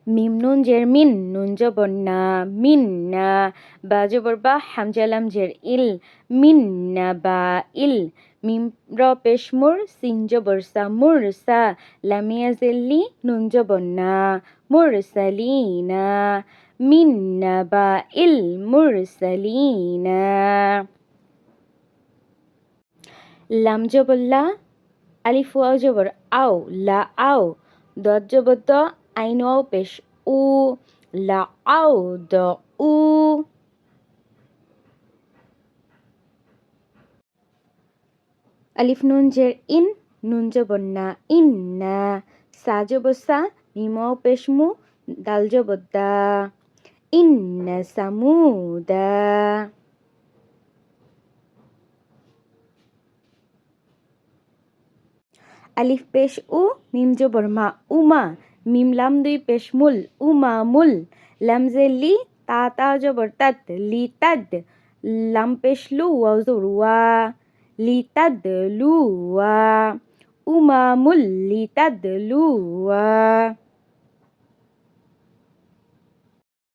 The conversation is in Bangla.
মিম নুন জের মিন, নুন জবর না, মিন না। বা জবর বা, হামজা লাম জের ইল, মিন না বা ইল। মিম র পেশ মুর, সিন জবর সা, মুর সা। লামিয়া জেল্লি, নুন জবর না, মুরসালিনা। মিন না বা ইল মুরসালিনা। লাম জবর লা, আলিফ ওয়াও জবর আও, লা আও। দত জবর দ, আইন ওয়াও পেশ উ, লা আও দ উ। আলিফ নুন জের ইন, নুন জবর না, ইন না। সা জবর সা, মিম ওয়াও পেশ মু, দাল জবর দা। ইন্না সামুদা। আলিফ পেশ উ, মিম জবর মা, উমা। মিম লাম দুই পেশ মুল, উমা মুল। লাম জে লি, তা তা জবর তাত, লি তাদ। লাম পেশ লু, ওয়াও জবর ওয়া, লি তাদ লু ওয়া। উমা মুল লি তাদ লু ওয়া।